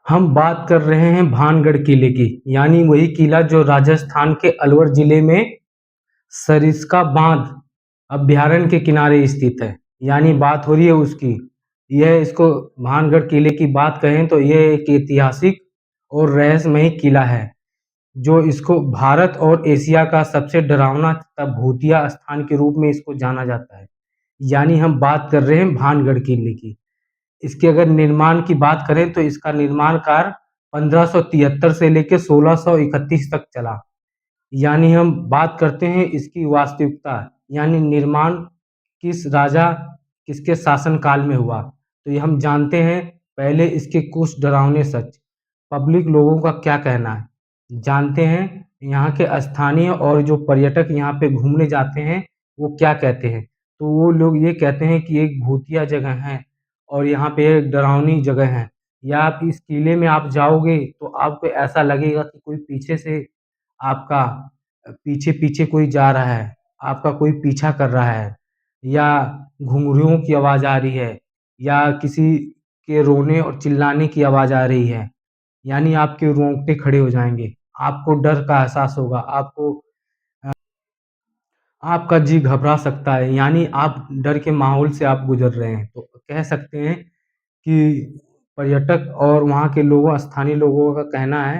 हम बात कर रहे हैं भानगढ़ किले की, यानी वही किला जो राजस्थान के अलवर जिले में सरिस्का बांध अभ्यारण्य के किनारे स्थित है। यानी बात हो रही है उसकी। यह इसको भानगढ़ किले की बात कहें तो यह एक ऐतिहासिक और रहस्यमयी किला है, जो इसको भारत और एशिया का सबसे डरावना तथा भूतिया स्थान के रूप में इसको जाना जाता है। यानी हम बात कर रहे हैं भानगढ़ किले की। इसके अगर निर्माण की बात करें तो इसका निर्माण कार्य 1573 से लेकर 1631 तक चला। यानी हम बात करते हैं इसकी वास्तविकता, यानी निर्माण किस राजा किसके शासन काल में हुआ, तो ये हम जानते हैं। पहले इसके कुछ डरावने सच, पब्लिक लोगों का क्या कहना है जानते हैं। यहाँ के स्थानीय और जो पर्यटक यहाँ पे घूमने जाते हैं वो क्या कहते हैं, तो वो लोग ये कहते हैं कि एक भूतिया जगह है और यहाँ पे एक डरावनी जगह है। या आप इस किले में आप जाओगे तो आपको ऐसा लगेगा कि कोई पीछे से आपका पीछे पीछे कोई जा रहा है, आपका कोई पीछा कर रहा है, या घुंघरूओं की आवाज़ आ रही है, या किसी के रोने और चिल्लाने की आवाज़ आ रही है। यानी आपके रोंगटे खड़े हो जाएंगे, आपको डर का एहसास होगा, आपको आपका जी घबरा सकता है। यानी आप डर के माहौल से आप गुजर रहे हैं। तो कह सकते हैं कि पर्यटक और वहाँ के लोगों स्थानीय लोगों का कहना है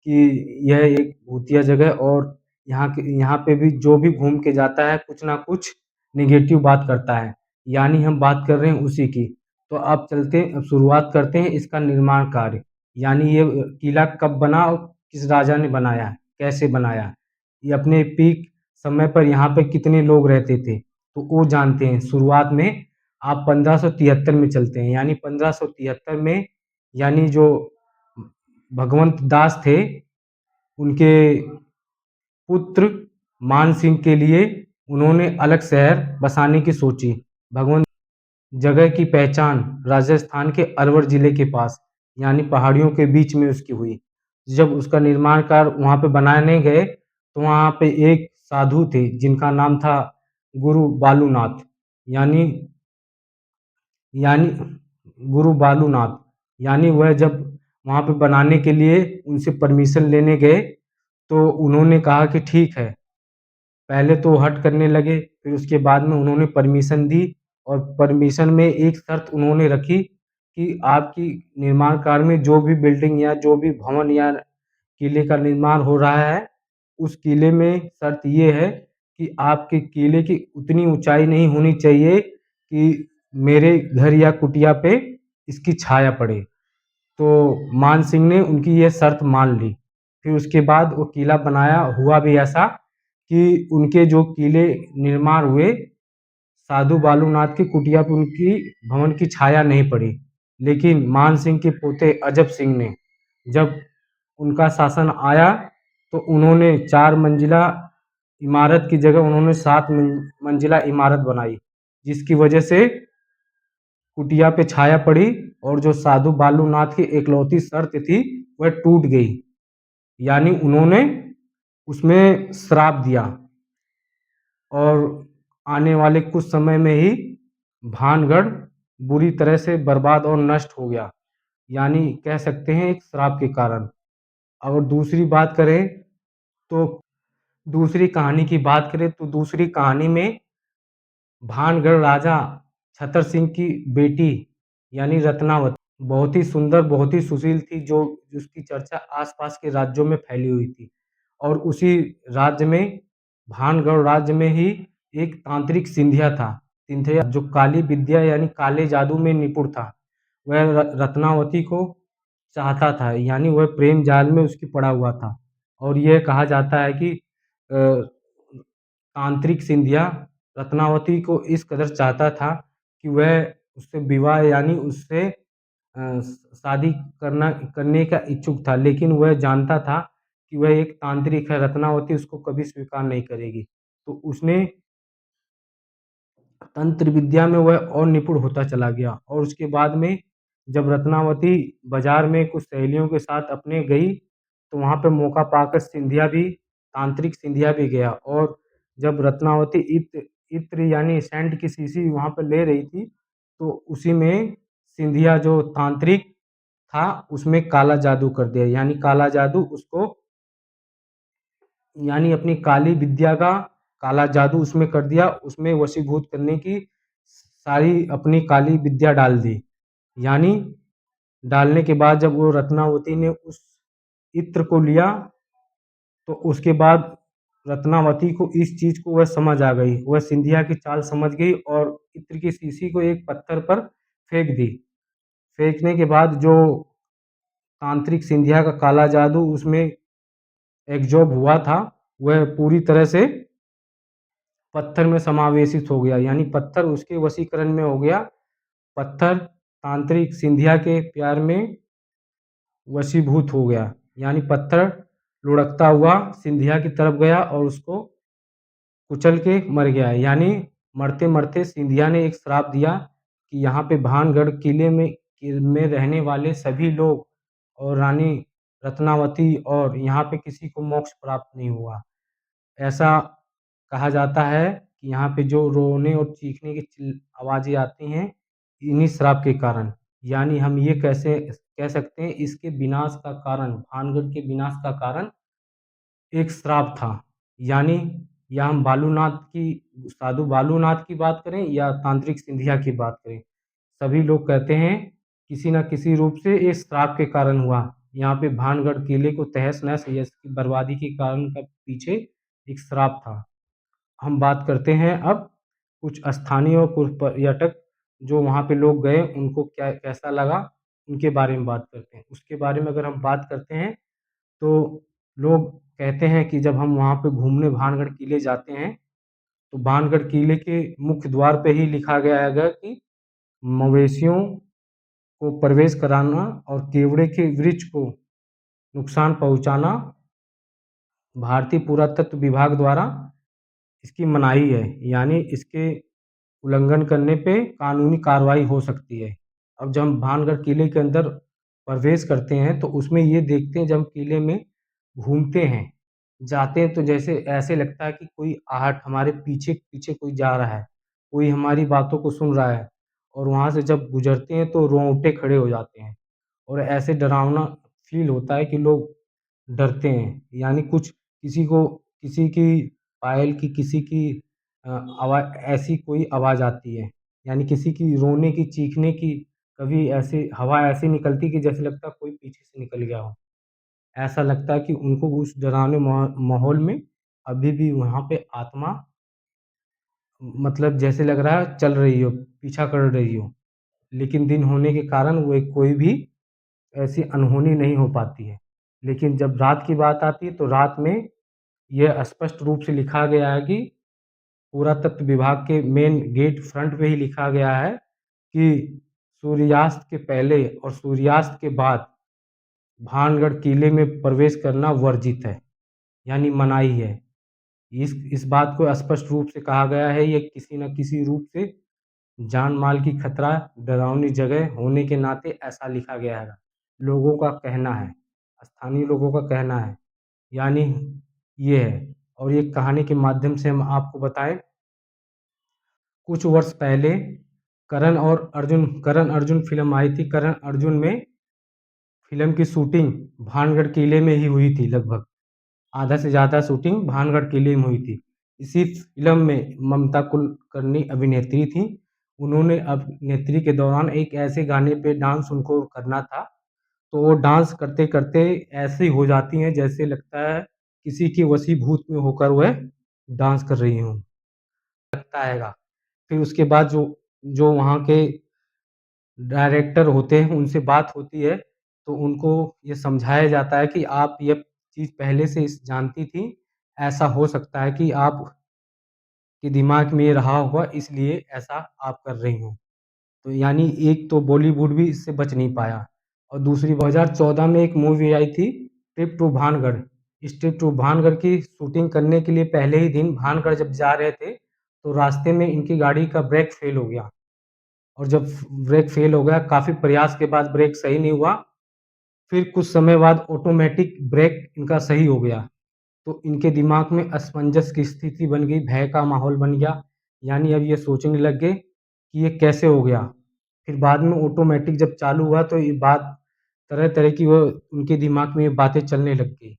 कि यह एक भूतिया जगह, और यहाँ पे भी जो भी घूम के जाता है कुछ ना कुछ नेगेटिव बात करता है। यानी हम बात कर रहे हैं उसी की। तो अब शुरुआत करते हैं इसका निर्माण कार्य। यानी ये किला कब बना और किस राजा ने बनाया, कैसे बनाया, ये अपने पीक समय पर यहाँ पे कितने लोग रहते थे, तो वो जानते हैं। शुरुआत में आप 1573 में चलते हैं। यानी 1573 में, यानी जो भगवंत दास थे, उनके पुत्र मान सिंह के लिए उन्होंने अलग शहर बसाने की सोची। भगवंत जगह की पहचान राजस्थान के अलवर जिले के पास, यानी पहाड़ियों के बीच में उसकी हुई। जब उसका निर्माण कार्य वहाँ पे बनाने गए तो वहाँ पे एक साधु थे जिनका नाम था गुरु बालूनाथ। यानी यानी गुरु बालूनाथ, यानी वह जब वहाँ पे बनाने के लिए उनसे परमिशन लेने गए तो उन्होंने कहा कि ठीक है। पहले तो हट करने लगे, फिर उसके बाद में उन्होंने परमिशन दी, और परमिशन में एक शर्त उन्होंने रखी कि आपकी निर्माण कार्य में जो भी बिल्डिंग या जो भी भवन या किले का निर्माण हो रहा है, उस किले में शर्त ये है कि आपके किले की उतनी ऊंचाई नहीं होनी चाहिए कि मेरे घर या कुटिया पे इसकी छाया पड़े। तो मान सिंह ने उनकी ये शर्त मान ली। फिर उसके बाद वो किला बनाया। हुआ भी ऐसा कि उनके जो किले निर्माण हुए, साधु बालूनाथ की कुटिया पे उनकी भवन की छाया नहीं पड़ी। लेकिन मान सिंह के पोते अजब सिंह ने, जब उनका शासन आया तो उन्होंने 4 मंजिला इमारत की जगह उन्होंने 7 मंजिला इमारत बनाई, जिसकी वजह से कुटिया पे छाया पड़ी, और जो साधु बालूनाथ की इकलौती शर्त थी वह टूट गई। यानी उन्होंने उसमें श्राप दिया, और आने वाले कुछ समय में ही भानगढ़ बुरी तरह से बर्बाद और नष्ट हो गया। यानी कह सकते हैं एक श्राप के कारण। और दूसरी बात करें तो दूसरी कहानी की बात करें तो दूसरी कहानी में भानगढ़ राजा छतर सिंह की बेटी, यानी रत्नावती, बहुत ही सुंदर, बहुत ही सुशील थी, जो जिसकी चर्चा आसपास के राज्यों में फैली हुई थी। और उसी राज्य में, भानगढ़ राज्य में ही एक तांत्रिक सिंधिया था। सिंधिया जो काली विद्या यानी काले जादू में निपुण था। वह रत्नावती को चाहता था, यानी वह प्रेम जाल में उसकी पड़ा हुआ था। और यह कहा जाता है कि तांत्रिक सिंधिया रत्नावती को इस कदर चाहता था कि वह उससे विवाह यानी उससे शादी करने का इच्छुक था। लेकिन वह जानता था कि वह एक तांत्रिक है, रत्नावती उसको कभी स्वीकार नहीं करेगी। तो उसने तंत्र विद्या में वह और निपुण होता चला गया। और उसके बाद में जब रत्नावती बाजार में कुछ सहेलियों के साथ अपने गई, तो वहाँ पे मौका पाकर सिंधिया भी, तांत्रिक सिंधिया भी गया। और जब रत्नावती इत्र यानी सेंट की शीशी वहाँ पे ले रही थी, तो उसी में सिंधिया जो तांत्रिक था उसमें काला जादू कर दिया, यानी काला जादू उसको, यानी अपनी काली विद्या का काला जादू उसमें कर दिया, उसमें वशीभूत करने की सारी अपनी काली विद्या डाल दी। यानी डालने के बाद जब वो रत्नावती ने उस इत्र को लिया, तो उसके बाद रत्नावती को इस चीज को वह समझ आ गई, वह सिंधिया की चाल समझ गई और इत्र की शीशी को एक पत्थर पर फेंक दी। फेंकने के बाद जो तांत्रिक सिंधिया का काला जादू उसमें एब्जॉर्ब हुआ था, वह पूरी तरह से पत्थर में समावेशित हो गया, यानी पत्थर उसके वशीकरण में हो गया। पत्थर तांत्रिक सिंधिया के प्यार में वशीभूत हो गया, यानी पत्थर लुढ़कता हुआ सिंधिया की तरफ गया और उसको कुचल के मर गया। यानी मरते मरते सिंधिया ने एक श्राप दिया कि यहाँ पे भानगढ़ किले में रहने वाले सभी लोग और रानी रत्नावती और यहाँ पे किसी को मोक्ष प्राप्त नहीं हुआ। ऐसा कहा जाता है कि यहाँ पे जो रोने और चीखने की आवाज़ें आती हैं, इन्हीं श्राप के कारण। यानी हम ये कैसे कह सकते हैं, इसके विनाश का कारण, भानगढ़ के विनाश का कारण एक श्राप था। यानी या हम बालूनाथ की, साधु बालूनाथ की बात करें या तांत्रिक सिंधिया की बात करें, सभी लोग कहते हैं किसी न किसी रूप से ये श्राप के कारण हुआ। यहाँ पे भानगढ़ किले को तहस-नहस या इसकी बर्बादी के कारण का पीछे एक श्राप था। हम बात करते हैं अब कुछ स्थानीय और कुछ पर्यटक जो वहाँ पे लोग गए, उनको क्या कैसा लगा, उनके बारे में बात करते हैं। उसके बारे में अगर हम बात करते हैं, तो लोग कहते हैं कि जब हम वहाँ पे घूमने भानगढ़ किले जाते हैं, तो भानगढ़ किले के मुख्य द्वार पे ही लिखा गया है कि मवेशियों को प्रवेश कराना और केवड़े के वृक्ष को नुकसान पहुँचाना भारतीय पुरातत्व विभाग द्वारा इसकी मनाही है, यानी इसके उल्लंघन करने पे कानूनी कार्रवाई हो सकती है। अब जब हम भानगढ़ किले के अंदर प्रवेश करते हैं, तो उसमें ये देखते हैं, जब हम किले में घूमते हैं, जाते हैं, तो जैसे ऐसे लगता है कि कोई आहट हमारे पीछे-पीछे कोई जा रहा है, कोई हमारी बातों को सुन रहा है और वहाँ से जब गुज़रते हैं तो रोंगटे खड़े हो जाते हैं और ऐसे डरावना फ़ील होता है कि लोग डरते हैं। यानी कुछ किसी को किसी की पायल की, किसी की अ, आवा ऐसी कोई आवाज़ आती है, यानी किसी की रोने की, चीखने की, कभी ऐसे हवा ऐसी निकलती कि जैसे लगता है कोई पीछे से निकल गया हो। ऐसा लगता है कि उनको उस डरावने माहौल में अभी भी वहाँ पे आत्मा, मतलब जैसे लग रहा है चल रही हो, पीछा कर रही हो। लेकिन दिन होने के कारण वो कोई भी ऐसी अनहोनी नहीं हो पाती है। लेकिन जब रात की बात आती है, तो रात में यह स्पष्ट रूप से लिखा गया है कि पुरातत्व विभाग के मेन गेट फ्रंट पे ही लिखा गया है कि सूर्यास्त के पहले और सूर्यास्त के बाद भानगढ़ किले में प्रवेश करना वर्जित है, यानी मनाही है। इस बात को स्पष्ट रूप से कहा गया है, ये किसी न किसी रूप से जान-माल की खतरा, डरावनी जगह होने के नाते ऐसा लिखा गया है। लोगों का कहना है, स्थानीय लोगों का कहना है, यानी ये है। और ये कहानी के माध्यम से हम आपको बताएँ, कुछ वर्ष पहले करण अर्जुन फ़िल्म आई थी। करण अर्जुन में फ़िल्म की शूटिंग भानगढ़ किले में ही हुई थी लगभग। आधा से ज़्यादा शूटिंग भानगढ़ किले में हुई थी। इसी फ़िल्म में ममता कुलकर्णी अभिनेत्री थीं। उन्होंने अभिनेत्री के दौरान एक ऐसे गाने पे डांस उनको करना था, तो वो डांस करते-करते ऐसी हो जाती हैं जैसे लगता है किसी के वशीभूत में होकर वह डांस कर रही हों, लगता हैगा। फिर उसके बाद जो जो वहाँ के डायरेक्टर होते हैं, उनसे बात होती है, तो उनको ये समझाया जाता है कि आप ये चीज़ पहले से जानती थीं, ऐसा हो सकता है कि आपके दिमाग में ये रहा होगा, इसलिए ऐसा आप कर रही हों। तो यानी एक तो बॉलीवुड भी इससे बच नहीं पाया और दूसरी 2014 में एक मूवी आई थी, ट्रिप टू भानगढ़। इस ट्रिप टू भानगढ़ की शूटिंग करने के लिए पहले ही दिन भानगढ़ जब जा रहे थे, तो रास्ते में इनकी गाड़ी का ब्रेक फ़ेल हो गया और जब ब्रेक फ़ेल हो गया, काफ़ी प्रयास के बाद ब्रेक सही नहीं हुआ, फिर कुछ समय बाद ऑटोमैटिक ब्रेक इनका सही हो गया। तो इनके दिमाग में असमंजस की स्थिति बन गई, भय का माहौल बन गया, यानी अब ये सोचने लग गए कि ये कैसे हो गया? फिर बाद में ऑटोमैटिक जब चालू हुआ, तो ये बात तरह-तरह की वो उनके दिमाग में ये बातें चलने लग गई।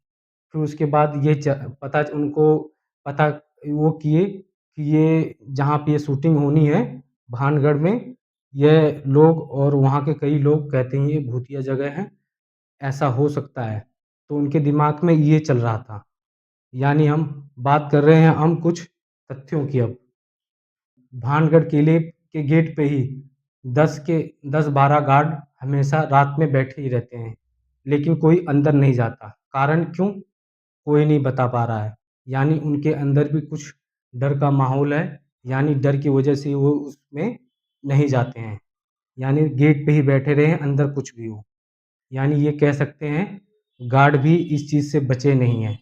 फिर उसके बाद ये च पता उनको पता वो किए कि ये जहाँ पे ये शूटिंग होनी है, भानगढ़ में, ये लोग और वहाँ के कई लोग कहते हैं ये भूतिया जगह है, ऐसा हो सकता है। तो उनके दिमाग में ये चल रहा था। यानी हम बात कर रहे हैं हम कुछ तथ्यों की अब। भानगढ़ किले के गेट पे ही 10-12 गार्ड हमेशा रात में बैठे ही रहते हैं, लेकिन कोई अंदर नहीं जाता। कारण क्यों? कोई नहीं बता पा रहा है। यानी उनके अंदर भी कुछ डर का माहौल है, यानी डर की वजह से वो उसमें नहीं जाते हैं। यानी गेट पे ही बैठे रहे, अंदर कुछ भी हो। यानी ये कह सकते हैं गार्ड भी इस चीज़ से बचे नहीं हैं।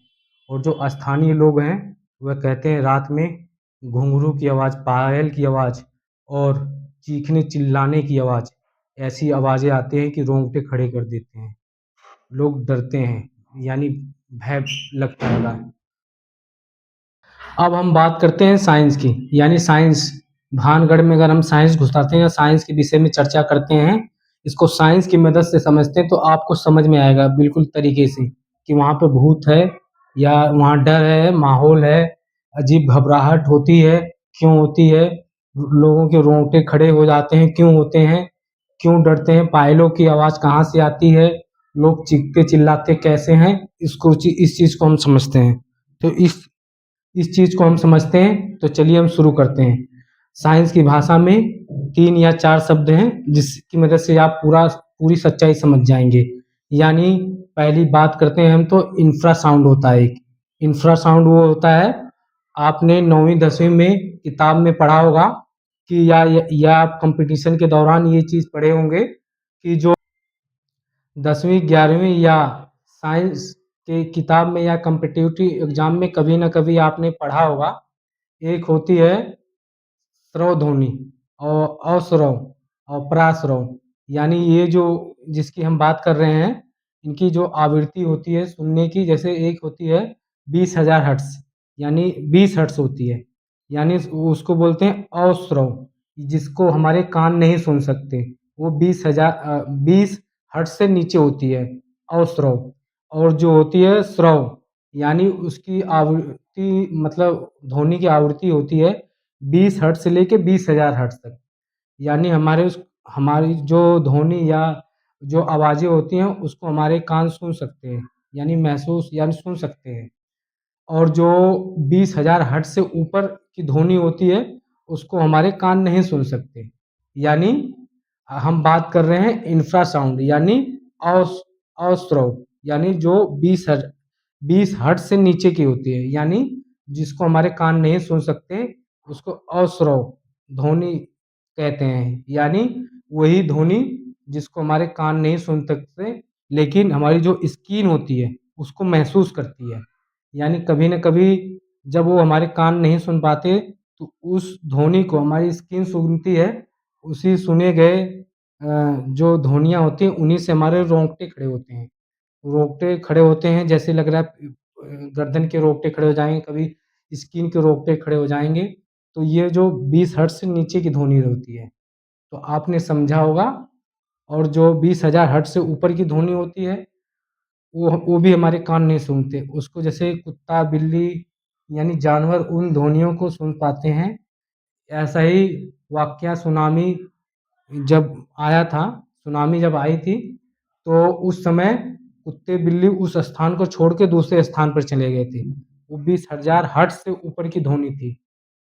और जो स्थानीय लोग हैं, वह कहते हैं रात में घुंघरू की आवाज़, पायल की आवाज़ और चीखने-चिल्लाने की आवाज़, ऐसी आवाज़ें आती हैं कि रोंगटे खड़े कर देते हैं। लोग डरते हैं, यानी भय लगता है। अब हम बात करते हैं साइंस की, यानी साइंस। भानगढ़ में अगर हम साइंस घुसाते हैं या साइंस के विषय में चर्चा करते हैं, इसको साइंस की मदद से समझते हैं तो आपको समझ में आएगा बिल्कुल तरीके से कि वहाँ पे भूत है या वहाँ डर है, माहौल है, अजीब घबराहट होती है, क्यों होती है? लोगों के रोंगटे खड़े हो जाते हैं, क्यों होते हैं? क्यों डरते हैं? पायलों की आवाज़ कहाँ से आती है? लोग चीखते-चिल्लाते कैसे हैं? इस चीज़ को हम समझते हैं। तो इस चीज़ को हम समझते हैं, तो चलिए हम शुरू करते हैं। साइंस की भाषा में 3 या 4 शब्द हैं, जिसकी मदद से आप पूरी सच्चाई समझ जाएँगे। यानी पहली बात करते हैं हम तो इंफ्रासाउंड होता है एक। इंफ्रासाउंड वो होता है, आपने 9वीं 10वीं में किताब में पढ़ा होगा कि या आप कॉम्पिटिशन के दौरान ये चीज़ पढ़े होंगे कि जो 10वीं 11वीं या साइंस के किताब में या कॉम्पिटिटिव एग्ज़ाम में कभी न कभी आपने पढ़ा होगा, एक होती है श्रव्य ध्वनि और अश्रव और पराश्रव। यानी ये जो जिसकी हम बात कर रहे हैं, इनकी जो आवृत्ति होती है सुनने की, जैसे एक होती है 20,000 हर्ट्ज़, यानी 20 हर्ट्ज़ होती है। यानी उसको बोलते हैं अश्रव, जिसको हमारे कान नहीं सुन सकते। वो 20 हर्ट्ज़ से नीचे होती है अश्रव। और जो होती है श्रव, यानी उसकी आवृत्ति मतलब ध्वनि की आवृत्ति होती है 20 हर्ट्ज़ से लेके 20,000 हर्ट्ज़ तक। यानी हमारी जो ध्वनि या जो आवाज़ें होती हैं, उसको हमारे कान सुन सकते हैं, यानी महसूस यानी सुन सकते हैं। और जो 20,000 हर्ट्ज़ से ऊपर की ध्वनि होती है, उसको हमारे कान नहीं सुन सकते। यानी हम बात कर रहे हैं इंफ्रासाउंड, यानी अस अश्रव, यानी जो 20 हर्ट्ज़ से नीचे की होती है, यानी जिसको हमारे कान नहीं सुन सकते, उसको अश्रव ध्वनि कहते हैं। यानी वही ध्वनि जिसको हमारे कान नहीं सुन सकते, लेकिन हमारी जो स्किन होती है, उसको महसूस करती है। यानी कभी न कभी जब वो हमारे कान नहीं सुन पाते, तो उस ध्वनि को हमारी स्किन सुनती है। उसी सुने गए जो ध्वनियाँ होती हैं, उन्हीं से हमारे रोंगटे खड़े होते हैं। रोंगटे खड़े होते हैं, जैसे लग रहा है गर्दन के रोंगटे खड़े हो जाएँगे, कभी स्किन के रोंगटे खड़े हो जाएँगे। तो ये जो 20 हर्ट्ज़ से नीचे की ध्वनि होती है, तो आपने समझा होगा। और जो 20,000 हर्ट्ज़ से ऊपर की ध्वनि होती है, वो भी हमारे कान नहीं सूँघते। उसको जैसे कुत्ता, बिल्ली यानी जानवर उन ध्वनियों को सुन पाते हैं। ऐसा ही वाक़या जब आया था सुनामी जब आई थी, तो उस समय कुत्ते-बिल्ली उस स्थान को छोड़ के दूसरे स्थान पर चले गए थे। वो 20,000 हर्ट्ज़ से ऊपर की ध्वनि थी।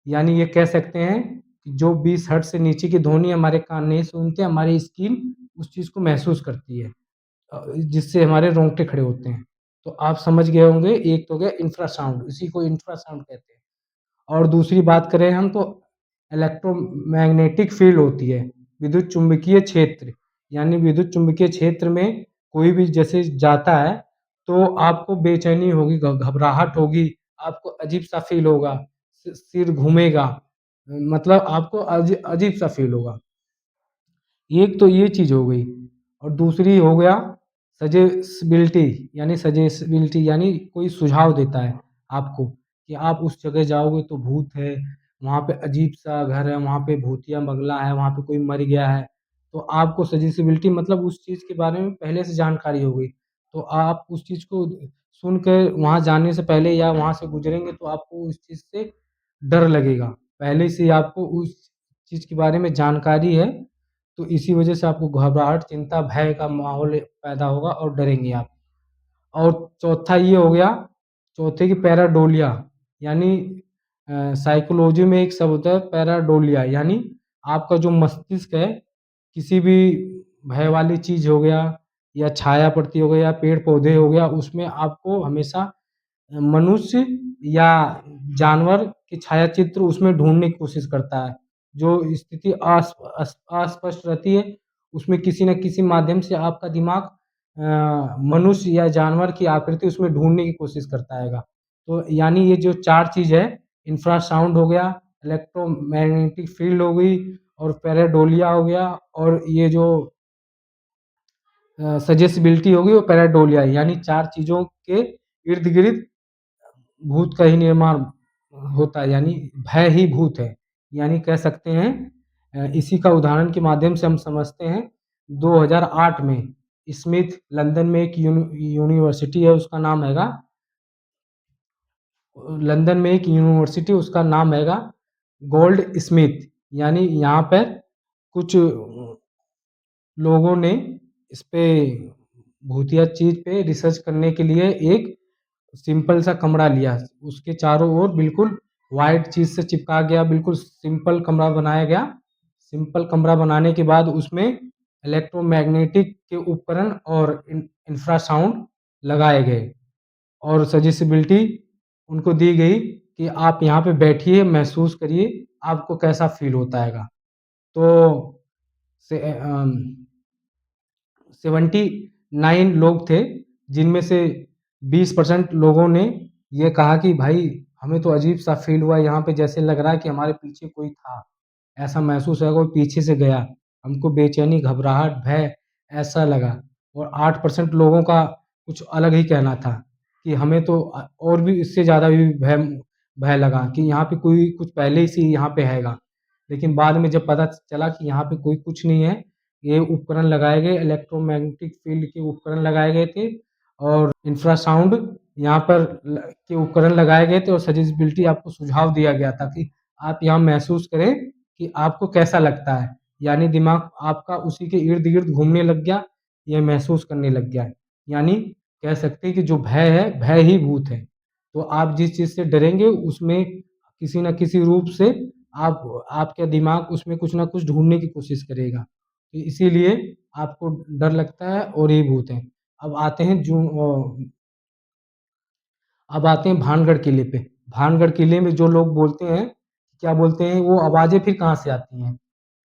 यानी ये कह सकते हैं कि जो 20 हर्ट्ज़ से नीचे की ध्वनि हमारे कान नहीं सूँघते, हमारी स्किन उस चीज़ को महसूस करती है। जिससे हमारे रोंगटे खड़े होते हैं। तो आप समझ गए होंगे, एक तो हो गया इंफ्रासाउंड, इसी को इंफ्रासाउंड कहते हैं। और दूसरी बात करें हम तो इलेक्ट्रोमैग्नेटिक फ़ील्ड होती है, विद्युत चुम्बकीय क्षेत्र। यानी विद्युत चुम्बकीय क्षेत्र में कोई भी जैसे जाता है, तो आपको बेचैनी होगी, घबराहट होगी, आपको अजीब-सा फ़ील होगा, सिर घूमेगा, मतलब आपको अजीब-सा फ़ील होगा। एक तो ये चीज़ हो गई और दूसरी हो गया सजेसिबिलिटी, यानी कोई सुझाव देता है आपको कि आप उस जगह जाओगे तो भूत है, वहाँ पे अजीब-सा घर है, वहाँ पे भूतिया बंगला है, वहाँ पे कोई मर गया है। तो आपको सजेसिबिलिटी मतलब उस चीज़ के बारे में पहले से जानकारी हो गई। तो आप उस चीज़ को सुन के वहाँ जाने से पहले या वहाँ से गुज़रेंगे तो आपको उस चीज़ से डर लगेगा। पहले से ही आपको उस चीज़ के बारे में जानकारी है, तो इसी वजह से आपको घबराहट, चिंता, भय का माहौल पैदा होगा और डरेंगे आप। और चौथा ये हो गया, चौथे की पैराडोलिया यानी साइकोलॉजी में एक शब्द होता है पैराडोलिया यानी आपका जो मस्तिष्क है, किसी भी भय वाली चीज़ हो गया या छाया पड़ती हो गया या पेड़-पौधे हो गया, उसमें आपको हमेशा मनुष्य या जानवर की छायाचित्र उसमें ढूँढने की कोशिश करता है। जो स्थिति अस्पष्ट रहती है, उसमें किसी न किसी माध्यम से आपका दिमाग मनुष्य या जानवर की आकृति उसमें ढूँढने की कोशिश करता हैगा। तो यानी ये जो 4 चीज़ है, इंफ्रासाउंड हो गया, इलेक्ट्रोमैग्नेटिक फ़ील्ड हो गई और पैराडोलिया हो गया और ये जो सजेसिबिलिटी होगी वो पैराडोलिया है, यानी 4 चीज़ों के इर्द-गिर्द भूत का ही निर्माण होता है, यानी भय ही भूत है। यानी कह सकते हैं इसी का उदाहरण के माध्यम से हम समझते हैं 2008 में स्मिथ लंदन में एक यूनिवर्सिटी है उसका नाम हैगा लंदन में एक यूनिवर्सिटी उसका नाम हैगा गोल्ड स्मिथ यानी यहाँ पर कुछ लोगों ने इस पे भूतिया चीज़ पे रिसर्च करने के लिए एक सिंपल सा कमरा लिया। उसके चारों ओर बिल्कुल व्हाइट चीज़ से चिपका गया, बिल्कुल सिंपल कमरा बनाया गया। सिंपल कमरा बनाने के बाद उसमें इलेक्ट्रोमैग्नेटिक के उपकरण और इंफ्रासाउंड लगाए गए और सजेसिबिलिटी उनको दी गई कि आप यहाँ पे बैठिए, महसूस करिए, आपको कैसा फ़ील होता हैगा। तो से 79 लोग थे, जिनमें से 20% लोगों ने ये कहा कि भाई हमें तो अजीब-सा फ़ील हुआ यहाँ पे जैसे लग रहा है कि हमारे पीछे कोई था। ऐसा महसूस हुआ कोई पीछे से गया। हमको बेचैनी, घबराहट, भय ऐसा लगा और 8% लोगों का कुछ अलग ही कहना था कि हमें तो और भी इससे ज़्यादा भी भय भय लगा कि यहाँ पे कोई कुछ पहले से ही यहाँ पे हैगा। लेकिन बाद में जब पता चला कि यहाँ पे कोई कुछ नहीं है, ये उपकरण लगाए गए इलेक्ट्रोमैग्नेटिक फ़ील्ड के उपकरण लगाए गए थे और इंफ्रासाउंड यहाँ पर के उपकरण लगाए गए थे और सजेसिबिलिटी आपको सुझाव दिया गया था कि आप यहाँ महसूस करें कि आपको कैसा लगता है। यानी दिमाग आपका उसी के इर्द-गिर्द घूमने लग गया, ये महसूस करने लग गया है। यानी कह सकते हैं कि जो भय है, भय ही भूत है। तो आप जिस चीज़ से डरेंगे उसमें किसी न किसी रूप से आपका दिमाग उसमें कुछ न कुछ ढूँढने की कोशिश करेगा। तो इसीलिए आपको डर लगता है और ये भूत है। अब आते हैं अब आते हैं भानगढ़ किले पे। भानगढ़ किले में जो लोग बोलते हैं, क्या बोलते हैं, वो आवाज़ें फिर कहाँ से आती हैं?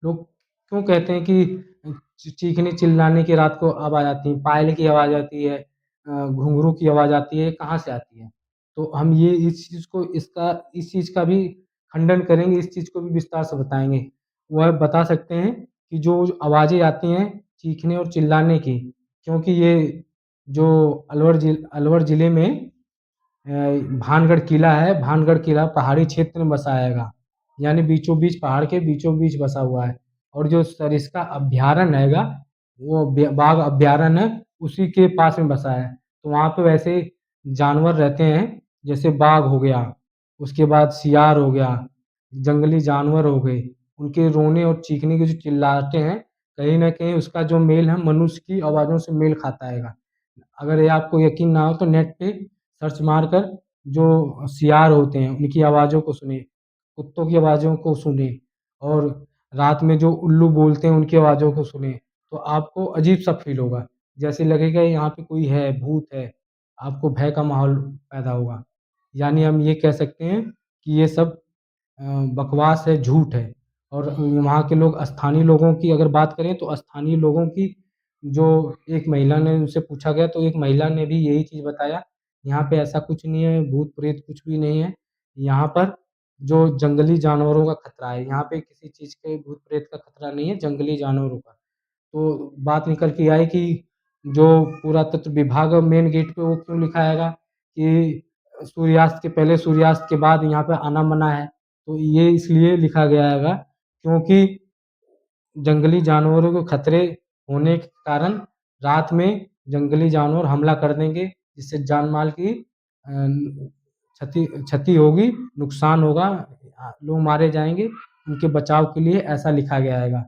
लोग क्यों कहते हैं कि चीखने चिल्लाने की रात को आवाज़ आती है, पायल की आवाज़ आती है, घुंघरू की आवाज़ आती है, कहाँ से आती है? तो हम ये इस चीज़ का भी खंडन करेंगे, इस चीज़ को भी विस्तार से बताएँगे। वह बता सकते हैं कि जो आवाज़ें आती हैं चीखने और चिल्लाने की, क्योंकि ये जो अलवर ज़िले में भानगढ़ किला है, भानगढ़ किला पहाड़ी क्षेत्र में बसा हैगा, यानी बीचों-बीच पहाड़ के बीचों-बीच बसा हुआ है और जो सरिस्का अभयारण्य हैगा, वो बाघ अभयारण्य है, उसी के पास में बसा है। तो वहाँ पे वैसे जानवर रहते हैं, जैसे बाघ हो गया, उसके बाद सियार हो गया, जंगली जानवर हो गए, उनके रोने और चीखने की जो चिल्लाहटें हैं, कहीं न कहीं उसका जो मेल है मनुष्य की आवाज़ों से मेल खाता हैगा। अगर ये आपको यकीन ना हो तो नेट पे सर्च मारकर जो सियार होते हैं उनकी आवाज़ों को सुनिए, कुत्तों की आवाज़ों को सुनिए और रात में जो उल्लू बोलते हैं उनकी आवाज़ों को सुनिए, तो आपको अजीब-सा फ़ील होगा। जैसे लगेगा यहाँ पे कोई है, भूत है, आपको भय का माहौल पैदा होगा। यानी हम ये कह सकते हैं कि ये सब बकवास है, झूठ है और वहाँ के लोग स्थानीय लोगों की अगर बात करें तो स्थानीय लोगों की जो एक महिला ने उनसे पूछा गया तो एक महिला ने भी यही चीज़ बताया, यहाँ पे ऐसा कुछ नहीं है, भूत-प्रेत कुछ भी नहीं है। यहाँ पर जो जंगली जानवरों का खतरा है, यहाँ पे किसी चीज़ के भूत-प्रेत का खतरा नहीं है, जंगली जानवरों का। तो बात निकल के आई कि जो पुरातत्व विभाग मेन गेट पे वो क्यों लिखा हैगा कि सूर्यास्त के पहले, सूर्यास्त के बाद यहाँ पे आना मना है। तो ये इसलिए लिखा गया हैगा क्योंकि जंगली जानवरों को खतरे होने के कारण रात में जंगली जानवर हमला कर देंगे, जिससे जान-माल की क्षति क्षति होगी, नुकसान होगा, लोग मारे जाएँगे, उनके बचाव के लिए ऐसा लिखा गया हैगा।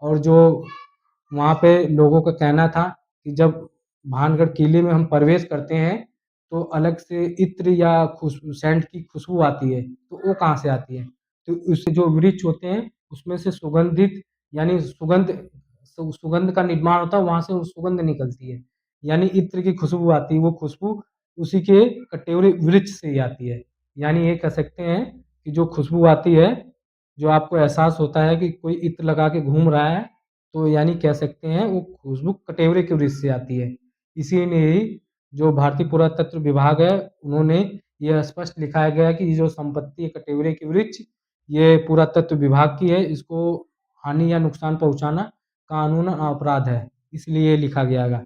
और जो वहाँ पे लोगों का कहना था कि जब भानगढ़ किले में हम प्रवेश करते हैं, तो अलग से इत्र या सेंट की खुशबू आती है, तो वो कहाँ से आती है? तो उससे जो वृक्ष होते हैं, उसमें से सुगंधित यानी सुगंध का निर्माण होता है, वहाँ से वो सुगंध निकलती है, यानी इत्र की खुशबू आती है, वो खुशबू उसी के कटे हुए वृक्ष से ही आती है। यानी ये कह सकते हैं कि जो खुशबू आती है, जो आपको एहसास होता है कि कोई इत्र लगा के घूम रहा है, तो यानी कह सकते हैं वो खुशबू कटेवरे के वृक्ष से आती है। इसीलिए ही जो भारतीय पुरातत्व विभाग है, उन्होंने ये स्पष्ट लिखाया गया है कि ये जो संपत्ति है कटेवरे की वृक्ष, ये पुरातत्व विभाग की है, इसको हानि या नुकसान पहुँचाना कानूनन अपराध है, इसलिए ये लिखा गया हैगा।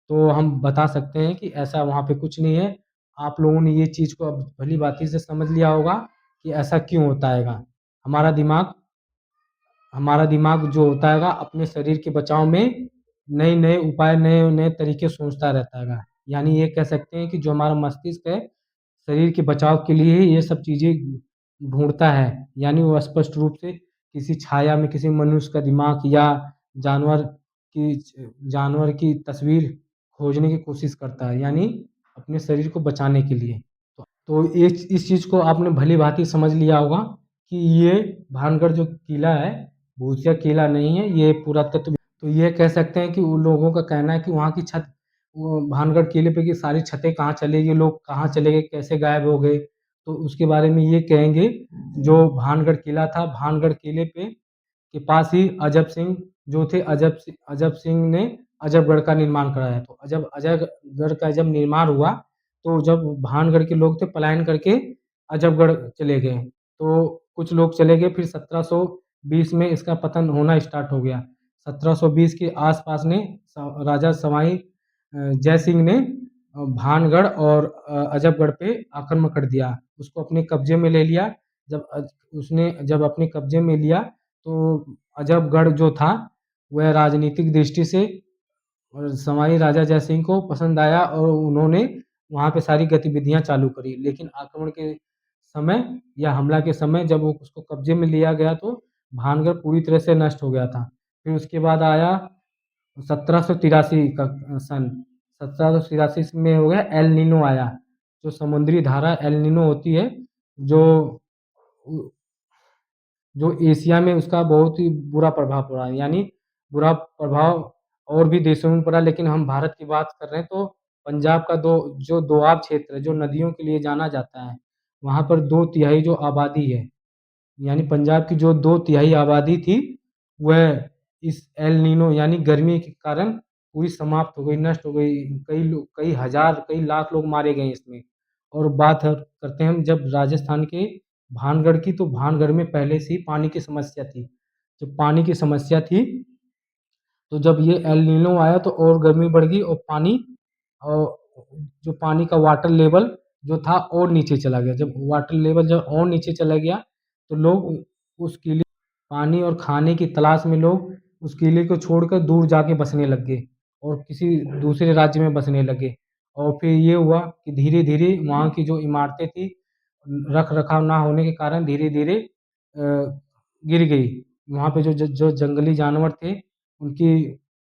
तो हम बता सकते हैं कि ऐसा वहाँ पे कुछ नहीं है। आप लोगों ने ये चीज़ को अब भली-भाँति से समझ लिया होगा कि ऐसा क्यों होता हैगा। हमारा दिमाग हमारा दिमाग जो होता हैगा अपने शरीर के बचाव में नए-नए उपाय, नए-नए तरीके सोचता रहता हैगा। यानी ये कह सकते हैं कि जो हमारा मस्तिष्क है, शरीर के बचाव के लिए ही ये सब चीज़ें ढूँढता है। यानी वो स्पष्ट रूप से किसी छाया में किसी मनुष्य का दिमाग या जानवर जानवर की तस्वीर खोजने की कोशिश करता है, यानी अपने शरीर को बचाने के लिए। तो इस चीज़ को आपने भली-भाँति समझ लिया होगा कि ये भानगढ़ जो किला है, भूतिया किला नहीं है, ये पुरातत्व तो ये कह सकते हैं कि उन लोगों का कहना है कि वहाँ की छत वो भानगढ़ किले पे की सारी छतें कहाँ चली गई, लोग कहाँ चले गए, कैसे गायब हो गए? तो उसके बारे में ये कहेंगे, जो भानगढ़ किला था, भानगढ़ किले पे के पास ही अजब सिंह जो थे, अजब सिंह ने अजबगढ़ का निर्माण कराया। तो अजबगढ़ का जब निर्माण हुआ, तो जब भानगढ़ के लोग थे पलायन करके अजबगढ़ चले गए। तो कुछ लोग चले गए, फिर 1720 में इसका पतन होना स्टार्ट हो गया। 1720 के आस-पास में राजा सवाई जय सिंह ने भानगढ़ और अजबगढ़ पे आक्रमण कर दिया। उसको अपने कब्ज़े में ले लिया। उसने जब अपने कब्ज़े में लिया, तो अजबगढ़ जो था, वह राजनीतिक दृष्टि से और सवाई राजा जय सिंह को पसंद आया और उन्होंने वहाँ पे सारी गतिविधियाँ चालू करी। लेकिन आक्रमण के समय या हमला के समय जब वो उसको कब्ज़े में लिया गया, तो भानगढ़ पूरी तरह से नष्ट हो गया था। फिर उसके बाद आया 1783 का सन 1783 में हो गया एल नीनो आया, जो समुद्री धारा एल नीनो होती है, जो उ जो एशिया में उसका बहुत ही बुरा प्रभाव पड़ा है। यानी बुरा प्रभाव और भी देशों में पड़ा, लेकिन हम भारत की बात कर रहे हैं, तो पंजाब का जो दोआब क्षेत्र है, जो नदियों के लिए जाना जाता है, वहाँ पर 2 तिहाई जो आबादी है, यानी पंजाब की जो 2 तिहाई आबादी थी, वह इस एल नीनो यानी गर्मी के कारण पूरी समाप्त हो गई, नष्ट हो गई। कई हज़ार, कई लाख लोग मारे गए इसमें। और बात करते हैं हम जब राजस्थान के भानगढ़ की, तो भानगढ़ में पहले से ही पानी की समस्या थी। जब पानी की समस्या थी, तो जब ये एल नीनो आया तो और गर्मी बढ़ गई और जो पानी का वाटर लेवल जो था और नीचे चला गया। जब वाटर लेवल जब और नीचे चला गया, तो लोग उस किले पानी और खाने की तलाश में लोग उस किले को छोड़कर दूर जाके बसने लग गए और किसी दूसरे राज्य में बसने लगे। और फिर ये हुआ कि धीरे-धीरे वहाँ की जो इमारतें थी, रख-रखाव ना होने के कारण धीरे-धीरे गिर गई। वहाँ पे जो जंगली जानवर थे, उनकी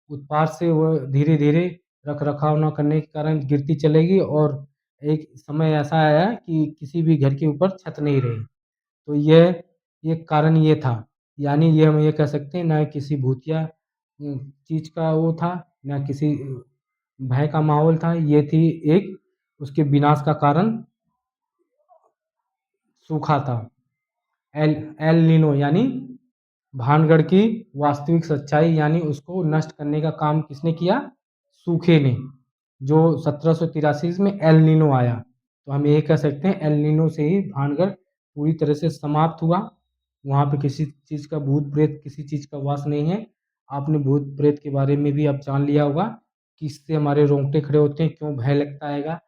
उत्पात से वो धीरे-धीरे रख-रखाव ना करने के कारण गिरती चलेगी और एक समय ऐसा आया कि किसी भी घर के ऊपर छत नहीं रही। तो ये कारण ये था। यानी ये हम ये कह सकते हैं ना किसी भूतिया चीज़ का वो था, ना किसी भय का माहौल था। ये थी एक उसके विनाश का कारण सूखा था। एल एल नीनो यानी भानगढ़ की वास्तविक सच्चाई, यानी उसको नष्ट करने का काम किसने किया? सूखे ने, जो 1783 में एल नीनो आया। तो हम ये कह सकते हैं एल नीनो से ही भानगढ़ पूरी तरह से समाप्त हुआ। वहाँ पे किसी चीज़ का भूत-प्रेत किसी चीज़ का वास नहीं है। आपने भूत-प्रेत के बारे में भी अब जान लिया होगा कि इससे हमारे रोंगटे खड़े होते हैं, क्यों भय लगता हैगा।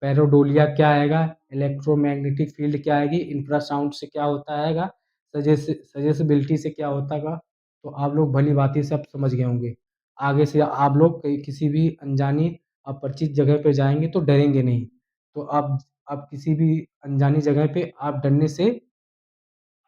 पैरोडोलिया क्या आएगा, इलेक्ट्रोमैग्नेटिक फ़ील्ड क्या आएगी, इंफ्रासाउंड से क्या होता हैगा, सजेसिबिलिटी से क्या होता गा। तो आप लोग भली-भाँति सब समझ गए होंगे। आगे से आप लोग कहीं किसी भी अनजानी अपरिचित जगह पे जाएँगे तो डरेंगे नहीं। तो आप किसी भी अनजानी जगह पे आप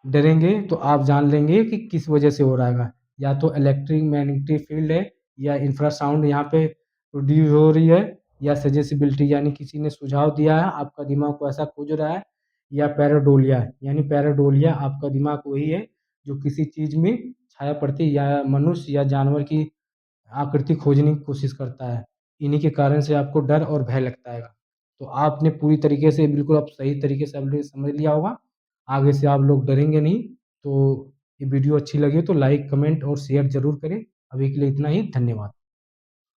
डरेंगे तो आप जान लेंगे कि किस वजह से हो रहा है। या तो इलेक्ट्रिक मैग्नेटिक फील्ड है या इंफ्रासाउंड यहाँ पे प्रोड्यूस हो रही है या सजेसिबिलिटी यानी किसी ने सुझाव दिया है, आपका दिमाग को ऐसा खोज रहा है या पैराडोलिया है, यानी पैराडोलिया आपका दिमाग वही है जो किसी चीज़ में छाया पड़ती या मनुष्य या जानवर की आकृति खोजने की कोशिश करता है। इन्हीं के कारण से आपको डर और भय लगता है। तो आपने पूरी तरीके से बिल्कुल अब सही तरीके से आपने समझ लिया होगा। आगे से आप लोग डरेंगे नहीं। तो ये वीडियो अच्छी लगी तो लाइक, कमेंट और शेयर ज़रूर करें। अभी के लिए इतना ही, धन्यवाद।